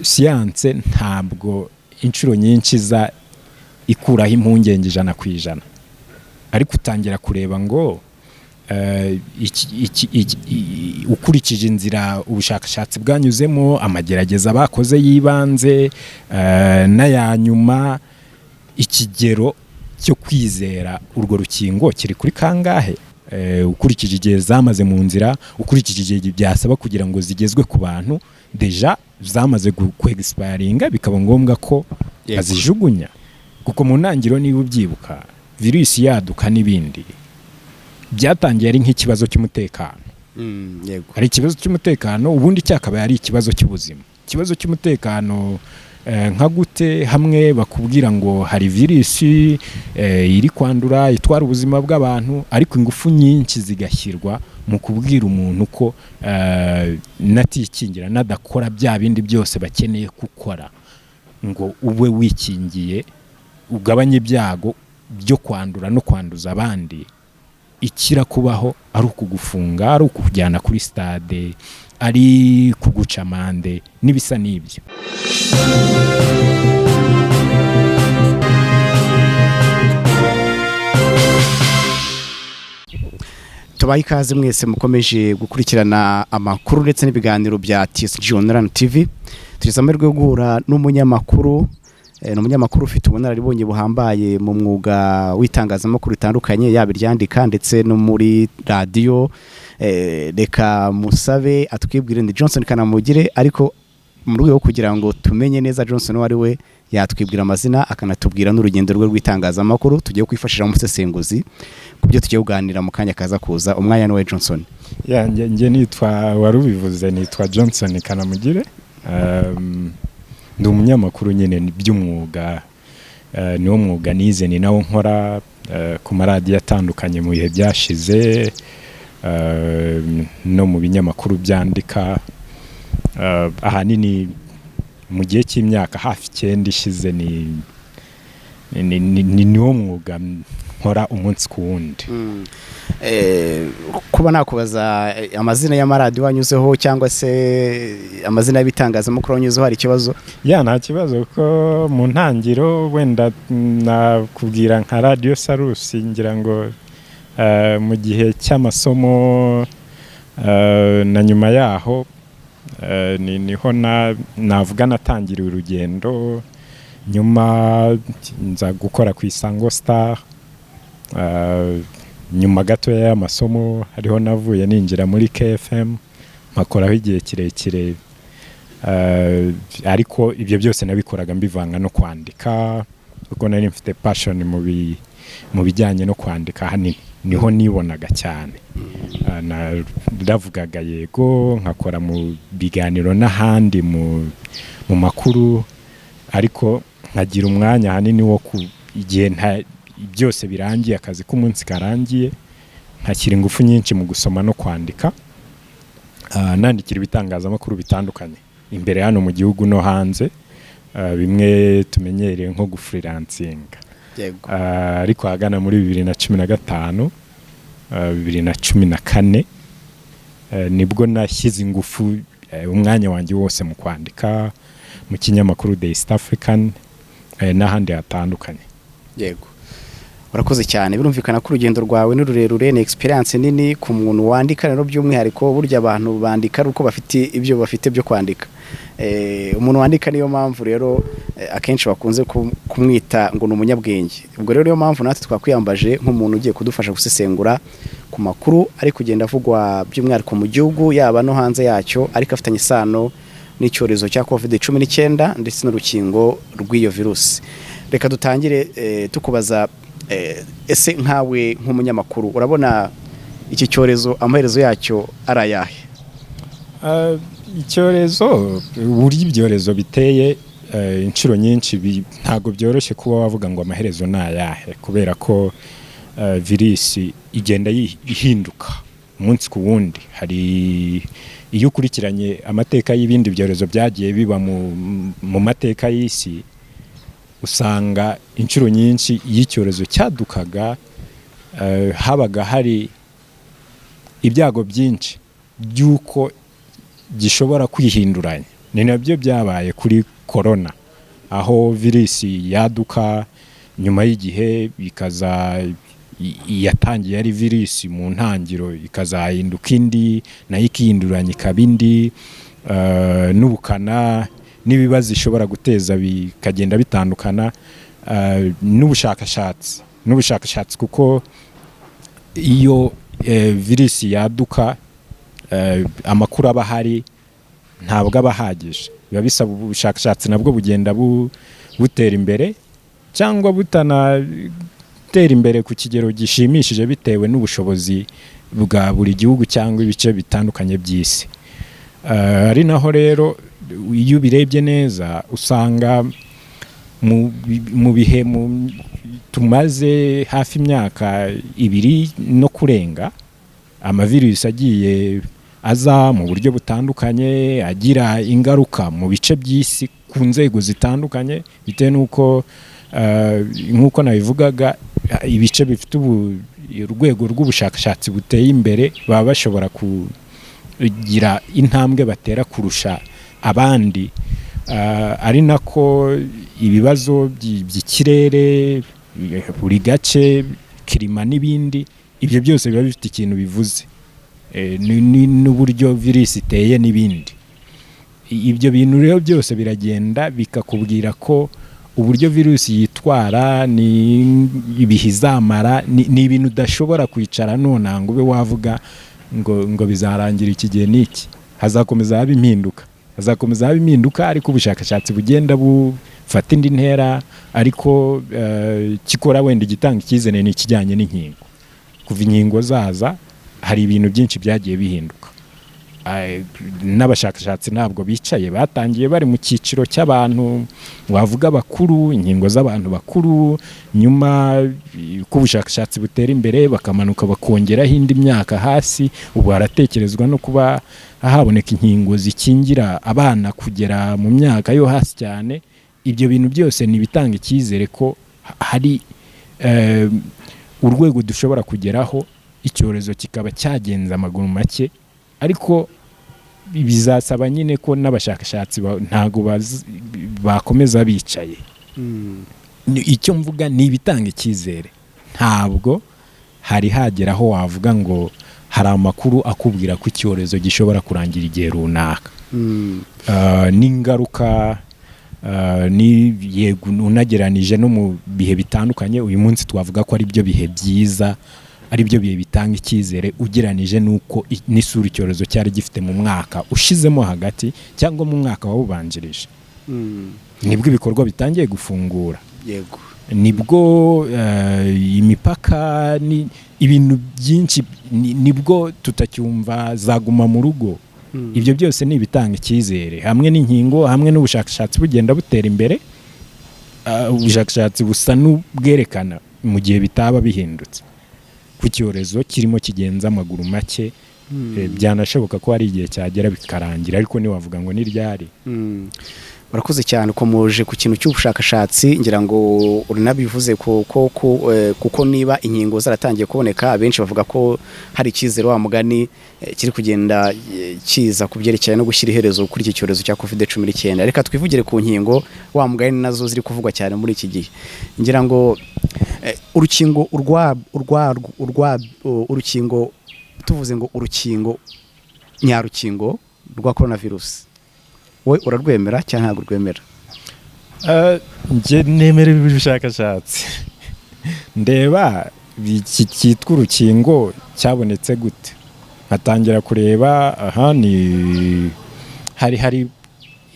siyanse ntabwo inshuro nyinshi za ikuraho impungenge 100%, ariko utangira kureba ngo ukurikije inzira ubushakashatsi bwanyuzemo, amagerageza bakoze yibanze n'ayanyuma, ikigero cyo kwizera urwo rukingo kiri kuri kangahe, ukurikije igihe zamaze mu nzira, ukurikije igihe byasaba kugira ngo zigezwe ku bantu, deja zamaze kwexpiringa bikaba ngombwa ko bazijugunya. Kuko mu ntangiro niba ubyibuka, virusi yaduka n'ibindi byatangiye ari nk'ikibazo cy'umutekano. Yego, ari ikibazo cy'umutekano, ubundi cyakaba ari ikibazo cy'ubuzima. Ikibazo cy'umutekano nka gute hamwe bakubwira ngo hari virusi iri kwandura itwara ubuzima bw'abantu, ariko ingufu nyinshi zigashyirwa mu kubwira umuntu ko natikingira nadakora bya bindi byose bakeneye gukora ngo ube wikingiye ugabanye ibyago byo kwandura no kwanduza abandi. Ikira kubaho ari ukugufunga, ari ukujyana kuri stade, ari kuguca amande n'ibisa n'ibyo. tubaye ikaze mwese mukomeje gukurikirana amakuru ndetse n'ibiganiro bya TSG Online TV. Tugeze amahirwe yo guhura n'umunyamakuru, n'umunyamakuru ufite ubunararibonye buhambaye mu mwuga w'itangazamakuru bitandukanye, yaba iryandika ndetse no muri radio. Reka musabe atwibwire ndi Johnson Kanamugire, ariko mu rwego rwo kugira ngo tumenye neza Johnson wari we, yatwibwira amazina akanatubwira n'urugendo rwe rw'itangazamakuru tugiye kwifashisha mu musesenguzi kubyo tugiye kuganira mu kanya kaza kuza. Umwanya wa Johnson. Nge nitwa warubivuze, nitwa Johnson Kanamugire. Ndi umunyamakuru nyine by'umwuga, niwo mwuga nize, ni nawo nkora ku maradiyo atandukanye mu bihe byashize, no mu binyamakuru byandika. Ahanini mu gihe cy'imyaka hafi 9 ishize niwo mwuga nkora umunsi ku wundi. Kuba nakubaza amazina y'amaradiyo wanyuzeho cyangwa se amazina y'abitangazamakuru wanyuzeho hari ikibazo? Nta kibazo, ko mu ntangiro wenda nakubwira nka Radio Sarusi, ngira ngo mu gihe cy'amasomo na nyuma yaho niho navuga natangiriye urugendo. Nyuma nza gukora ku Isango Star, nyuma gato y'amasomo hariho navuye ninjira muri KFM makoraho igihe kirekire, ariko ibyo byose nabikoraga mbivanga no kwandika kuko nari mfite passion mu bijyanye no kwandika. Hanini niho nibonaga cyane, ndavugaga yego nkakora mu biganiro n'ahandi mu makuru, ariko nkagira umwanya hanini wo igihe byose birangiye, akazi k'umunsi karangiye, nkashyira ingufu nyinshi mu gusoma no kwandika, nandikira ibitangazamakuru bitandukanye imbere hano mu gihugu no hanze, bimwe tumenyereye nko gufreelancinga. Ariko hagana muri 2015 2014 nibwo nashyize ingufu umwanya wanjye wose mu kwandika mu kinyamakuru The East African n'ahandi hatandukanye. Yego, urakoze cyane. Birumvikana ko urugendo rwawe ni rurerure, ni experience nini ku muntu wandika, rero by'umwihariko burya abantu bandika uko bafite ibyo bafite byo kwandika. Umuntu wandika niyo mpamvu rero akenshi bakunze kumwita ngo ni umunyabwenge. Ubwo rero niyo mpamvu natwe twakwiyambaje nk'umuntu ugiye kudufasha gusesengura ku makuru ari kugenda avugwa by'umwihariko mu gihugu yaba no hanze yacyo, ariko afitanye isano n'icyorezo cya COVID19 ndetse n'urukingo rw'iyo virusi. Reka dutangire tukubaza, ese nkawe nk'umunyamakuru urabona iki cyorezo amaherezo yacyo arayahe? Icyorezo, buri ibyorezo biteye inshuro nyinshi ntago byoroshye kuba wavuga ngo amaherezo nayahe, kubera ko virusi igenda ihinduka umunsi ku wundi. Hari iyo ukurikiranye amateka y'ibindi byorezo byagiye biba mu mateka y'isi, usanga inshuro nyinshi y'icyorezo cyadukaga habaga hari ibyago byinshi by'uko gishobora kwihinduranya ni nabyo byabaye kuri corona aho virusi yaduka nyuma y'igihe bikaza yatangiye ari virusi mu ntangiro ikazahinduka indi nayo ikihinduranya ikaba indi n'ubukana n'ibibazo ishobora guteza bikagenda bitandukana n'ubushakashatsi kuko iyo virusi yaduka amakuru aba ahari ntabwo aba ahagije biba bisaba ubushakashatsi nabwo bugenda butera imbere cyangwa butanatera imbere ku kigero gishimishije bitewe n'ubushobozi bwa buri gihugu cyangwa ibice bitandukanye by'isi ari naho rero iyo ubirebye neza usanga mu bihe tumaze hafi imyaka 2 no kurenga amavirusi agiye aza mu buryo butandukanye agira ingaruka mu bice by'isi ku nzego zitandukanye bitewe n'uko nk'uko nabivugaga ibice bifite urwego rw'ubushakashatsi buteye imbere baba bashobora kugira intambwe batera kurusha abandi ari nako ibibazo by'ikirere buri gace kirima n'ibindi ibyo byose biba bifite ikintu bivuze n'uburyo virusi iteye n'ibindi ibyo bintu rero byose biragenda bikakubwira ko uburyo virusi yitwara ni ibihizamara ni ibintu udashobora kwicara none ngo ube wavuga ngo bizarangira iki gihe n'iki hazakomeza haba impinduka ariko ubushakashatsi bugenda bufata indi ntera ariko kikora wenda igitanga icyizere ni ikijyanye n'inkingo kuva inkingo zaza hari ibintu byinshi byagiye bihinduka n'abashakashatsi ntabwo bicaye batangiye bari mu cyiciro cy'abantu wavuga bakuru inkingo z'abantu bakuru nyuma ko ubushakashatsi butera imbere bakamanuka bakongeraho indi myaka hasi ubu haratekerezwa no kuba haboneka inkingo zikingira abana kugera mu myaka yo hasi cyane ibyo bintu byose ni ibitanga icyizere ko hari urwego dushobora kugeraho icyorezo kikaba cyagenza amaguru make ariko bizasaba nyine ko n'abashakashatsi ntago bakomeza bicaye icyo mvuga ni ibitanga icyizere ntabwo hari hageraho wavuga ngo hari amakuru akubwira ko icyorezo gishobora kurangira igihe runaka n'ingaruka yego unageranije no mu bihe bitandukanye uyu munsi twavuga ko ari byo bihe byiza ari byo bihe bitanga icyizere ugeranije nuko n'isura icyorezo cyari gifite mu mwaka ushizemo hagati cyangwa mu mwaka wawubanjirije nibwo ibikorwa bitangiye gufungura yego nibwo imipaka ni ibintu byinshi nibwo tutacyumva zaguma mu rugo ibyo byose ni ibitanga icyizere hamwe n'inkingo hamwe n'ubushakashatsi bugenda butera imbere ubushakashatsi busa n'ubwerekana mu gihe bitaba bihindutse ku cyorezo kirimo kigenza amaguru make byanashoboka ko hari igihe cyagera bikarangira ariko ntiwavuga ngo ni ryari barakoze cyane ukomoje ku kintu cy'ubushakashatsi ngira ngo urinabivuze kuko niba inkingo zaratangiye kuboneka abenshi bavuga ko hari icyizere wa mugani kiri kugenda kiza ku byerekeranye no gushyira iherezo kuri iki cyorezo cya COVID-19 reka twivugire ku nkingo wa mugani nazo ziri kuvugwa cyane muri iki gihe ngira ngo urukingo urukingo tuvuze ngo urukingo nyarukingo rwa coronavirus we urarwemera cyangwa ntabwo urwemera njye nemera ubushakashatsi ndeba iki cyitwa urukingo cyabonetse gute nkatangira kureba aha ni hari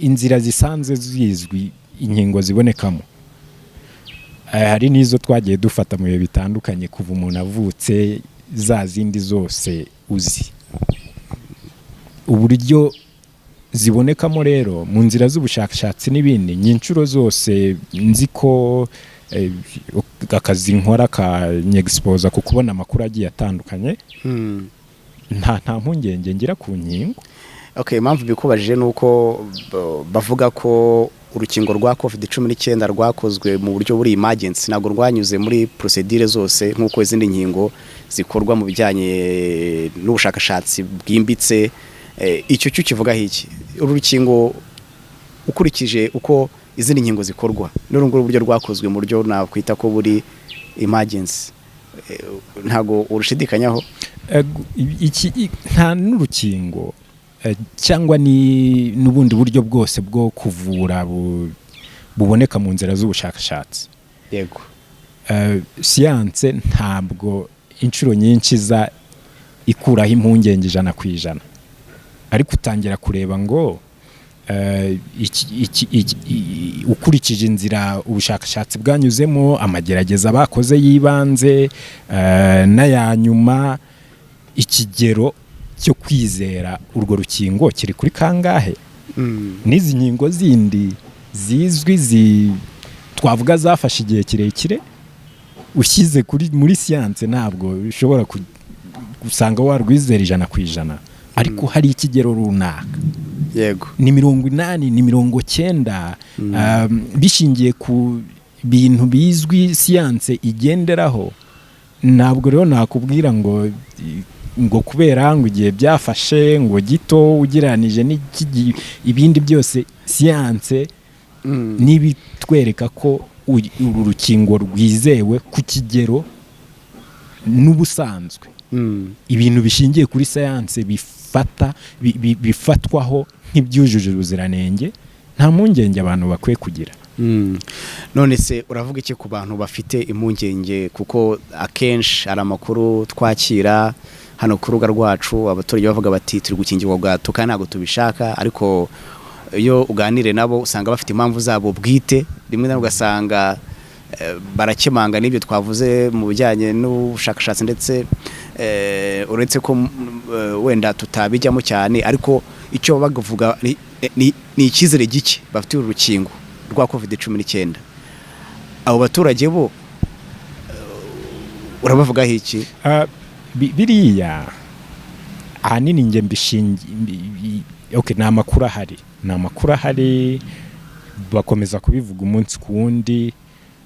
inzira zisanzwe zizwi inkingo zibonekamo hari n'izo twagiye dufata mu bihe bitandukanye kuva umuntu avutse za zindi zose uzi uburyo zibonekamo rero mu nzira z'ubushakashatsi n'ibindi nyinshuro zose nzi ko akazi nkora kanyexposa ku kubona amakuru agiye atandukanye nta mpungenge ngira ku nkingo impamvu bikubajije ni uko bavuga ko urukingo rwa COVID-19 rwakozwe mu buryo buri emergency ntabwo rwanyuze muri procedure zose nk'uko izindi nkingo zikorwa mu bijyanye n'ubushakashatsi bwimbitse icyo cyo kivuga iki uru rukingo ukurikije uko izindi nkingo zikorwa n'urunguru uburyo rwakozwe mu buryo nakwita ko buri emergency, ntago urushidikanyaho? Nta n'urukingo cyangwa n'ubundi buryo bwose bwo kuvura buboneka mu nzira z'ubushakashatsi. Yego. Siyanse ntabwo inshuro nyinshi za ikuraho impungenge 100%, ariko utangira kureba ngo ukurikije inzira ubushakashatsi bwanyuzemo, amagerageza bakoze yibanze n'ayanyuma, ikigero cyo kwizera urwo rukingo kiri kuri kangahe? N'izi nkingo zindi zizwi twavuga zafashe igihe kirekire, ushyize muri siyanse ntabwo ushobora gusanga warwizera 100%, ariko hari ikigero runaka. Yego. Ni 80, ni 90, bishingiye ku bintu bizwi siyanse igenderaho. Ntabwo rero nakubwira ngo kubera ngo igihe byafashe ngo gito ugereranije ibindi byose, siyanse nibitwereka ko uru rukingo rwizewe ku kigero n'ubusanzwe. Ibintu bishingiye kuri siyanse bifatwaho nk'ibyujuje ubuziranenge, nta mpungenge abantu bakwiye kugira. None se uravuga iki ku bantu bafite impungenge? Kuko akenshi ari amakuru twakira hano ku rubuga rwacu, abaturage bavuga bati turi gukingirwa gato kandi ntabwo tubishaka, ariko iyo uganire nabo usanga bafite impamvu zabo bwite, rimwe na rimwe ugasanga barakemanga n'ibyo twavuze mu bijyanye n'ubushakashatsi, ndetse uretse ko wenda tutabijyamo cyane, ariko icyo bavuga ni icyizere gike bafite urukingo rwa COVID-19. Abo baturage bo urabavugaho iki? Biriya ahanini nge mbishingiye, ni amakuru ahari, bakomeza kubivuga umunsi ku wundi,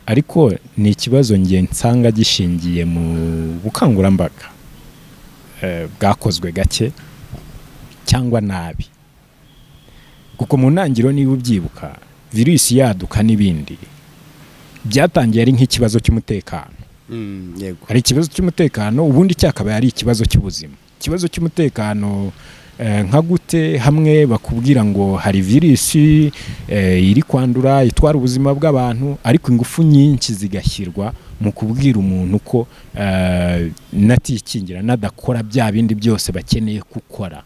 ariko ni ikibazo nge nsanga gishingiye mu bukangurambaga bwakozwe gake cyangwa nabi. Kuko mu ntangiriro niba ubyibuka, virusi yaduka n'ibindi byatangiye ari nk'ikibazo cy'umutekano. Yego. Ari ikibazo cy'umutekano, ubundi cyakabaye ari ikibazo cy'ubuzima. Ikibazo cy'umutekano nka gute hamwe bakubwira ngo hari virusi iri kwandura itwara ubuzima bw'abantu, ariko ingufu nyinshi zigashyirwa mu kubwira umuntu ko natikingira, nadakora bya bindi byose bakeneye gukora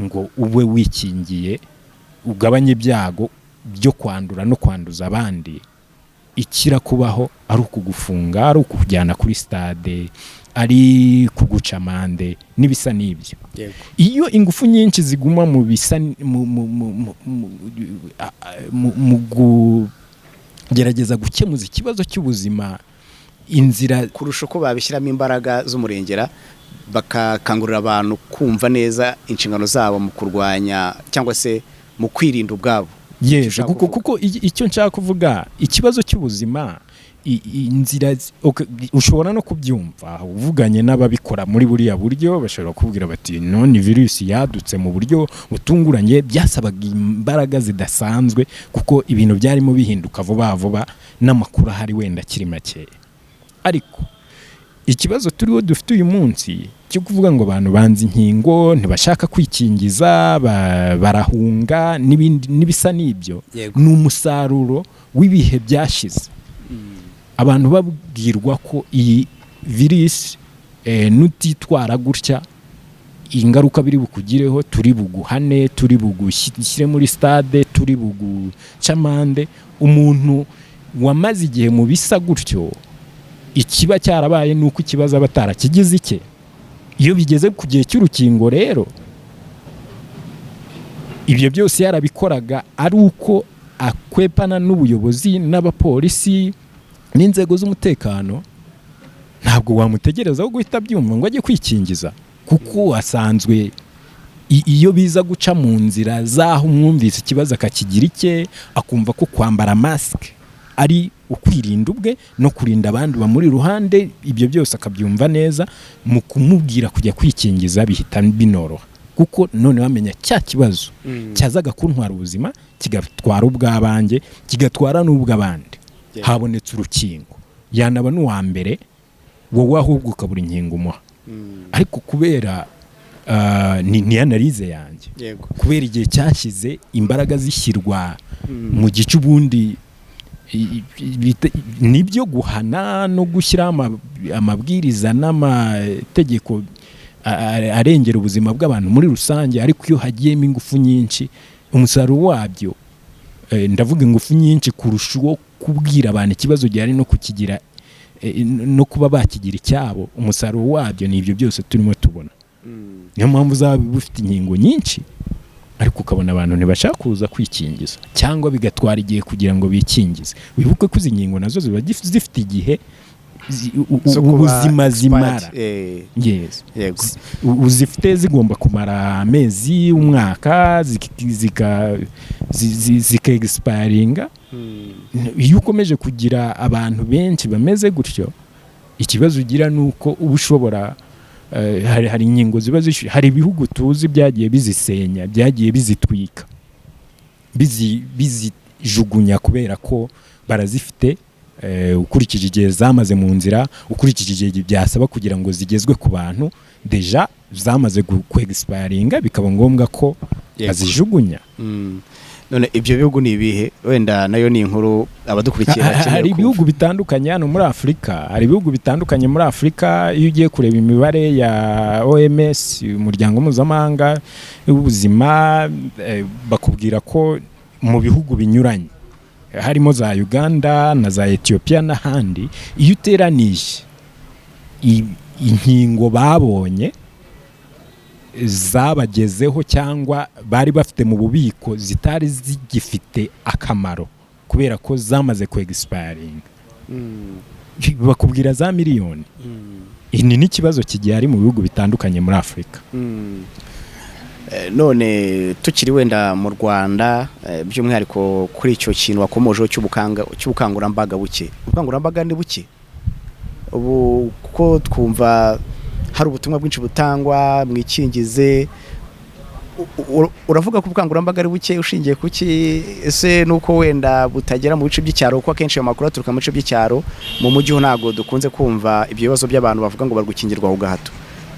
ngo ube wikingiye ugabanye ibyago byo kwandura no kwanduza abandi. Ikira kubaho ari ukugufunga, ari ukujyana kuri stade, ari kuguca amande n'ibisa n'ibyo. Iyo ingufu nyinshi ziguma mu bisa mu kugerageza gukemuza ikibazo cy'ubuzima, inzira kurusha uko babishyiramo imbaraga z'umurengera, bakakangurira abantu kumva neza inshingano zabo mu kurwanya cyangwa se mu kwirinda ubwabo. Yes, kuko icyo nshaka kuvuga, ikibazo cy'ubuzima, inzira ushobora no kubyumva uvuganye n'ababikora muri buriya buryo, bashobora kubwira bati none virusi yadutse mu buryo butunguranye, byasabaga imbaraga zidasanzwe kuko ibintu byarimo bihinduka vuba n'amakuru ahari wenda kiri make. Ariko ikibazo turiho dufite uyu munsi cyo kuvuga ngo abantu banze inkingo, ntibashaka kwikingiza, barahunga n'ibindi n'ibisa n'ibyo, ni umusaruro w'ibihe byashize. Abantu babwirwa ko iyi virus nutitwara gutya ingaruka biri bukugireho, turi buguhane, turi bugushyire muri stade, turi bugucamande. Umuntu wamaze igihe mu bisa gutyo, ikiba cyarabaye nuko ikibazo abatarakigize icye. Iyo bigeze ku gihe cy'urukingo rero, ibyo byose yarabikoraga ari uko akwepana n'ubuyobozi n'abapolisi n'inzego z'umutekano. Ntabwo wamutegerezaho guhita byumva ngo ajye kwikingiza, kuko asanzwe iyo biza guca mu nzira zaho umwumvise ikibazo akakigira icye, akumva ko kwambara mask ari ukwirinda ubwe no kurinda abandi bamuri ruhande, ibyo byose akabyumva neza. Mu kumubwira kujya kwikingiza bihita binoroha. kuko none bamenya cya kibazo cyazaga kuntwara ubuzima kigatwara ubw'abanjye kigatwara n'ubw'abandi habonetse urukingo yanaba n'uwa mbere wowe ahubwo ukabura inkingo umuha ariko kubera ni analize yanjye kubera igihe cyashize imbaraga zishyirwa mu gice ubundi nibyo guhana no gushyira amabwiriza n'amategeko arengera ubuzima bw'abantu muri rusange ariko iyo hagiyemo ingufu nyinshi umusaruro wabyo ndavuga ingufu nyinshi kurushaho kubwira abantu ikibazo gihari no kukigira no kuba bakigira icyabo umusaruro wabyo ni ibyo byose turimo tubona niyo mpamvu uzaba bufite inkingo nyinshi ariko ukabona abantu ntibashaka kuza kwikingiza cyangwa bigatwara igihe kugira ngo bikingize wibuke ko izi nkingo nazo ziba zifite igihe ubuzima zimara uzifite zigomba kumara amezi umwaka zika-expiringa iyo ukomeje kugira abantu benshi bameze gutyo ikibazo ugira ni uko uba ushobora hari inkingo ziba hari ibihugu tuzi byagiye bizisenya byagiye bizitwika bizijugunya kubera ko barazifite ukurikije igihe zamaze mu nzira ukurikije igihe byasaba kugira ngo zigezwe ku bantu deja zamaze ku-expiringa bikaba ngombwa ko bazijugunya none ibyo bihugu ni ibihe wenda nayo ni inkuru abadukurikira hari ibihugu bitandukanye hano muri Afurika hari ibihugu bitandukanye muri Afurika iyo ugiye kureba imibare ya OMS umuryango mpuzamahanga w'ubuzima bakubwira ko mu bihugu binyuranye harimo za Uganda na za Ethiopia n'ahandi iyo uteranije inkingo babonye zabagezeho cyangwa bari bafite mu bubiko zitari zigifite akamaro kubera ko zamaze ku-expiringa bakubwira za miliyoni ini ni ikibazo kigihari mu bihugu bitandukanye muri Afurika none tukiri wenda mu Rwanda by'umwihariko kuri icyo kintu wakomojeho cy'ubukangurambaga buke ubukangurambaga ni buke ubu kuko twumva hari ubutumwa bwinshi butangwa mwikingize uravuga ko ubukangurambaga ari buke ushingiye kuki ese nuko wenda butagera mu bice by'icyaro kuko akenshi ayo makuru aturuka mu bice by'icyaro mu mujyi ho ntabwo dukunze kumva ibyo bibazo by'abantu bavuga ngo bari gukingirwa ku gahato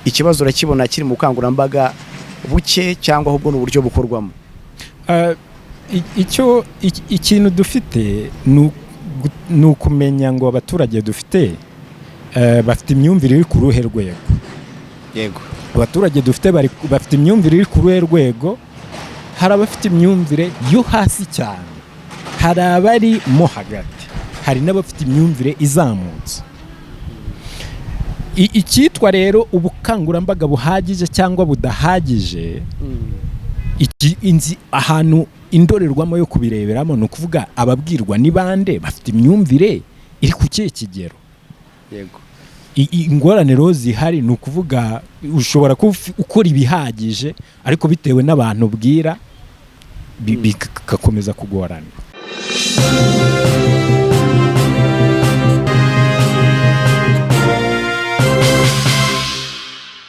ikibazo urakibona kiri mu bukangurambaga buke cyangwa ahubwo n'uburyo bukorwamo ikintu dufite ni ukumenya ngo abaturage dufite bafite imyumvire iri ku ruhe rwego yego abaturage dufite bafite imyumvire iri ku ruhe rwego hari abafite imyumvire yo hasi cyane hari abari mo hagati hari n'abafite imyumvire izamutse icyitwa rero ubukangurambaga buhagije cyangwa budahagije ahantu indorerwamo yo kubireberamo ni ukuvuga ababwirwa ni bande bafite imyumvire iri ku kihe kigero yego ingorane rero zihari ni ukuvuga ushobora ukora ibihagije ariko bitewe n'abantu ubwira bikakomeza kugorana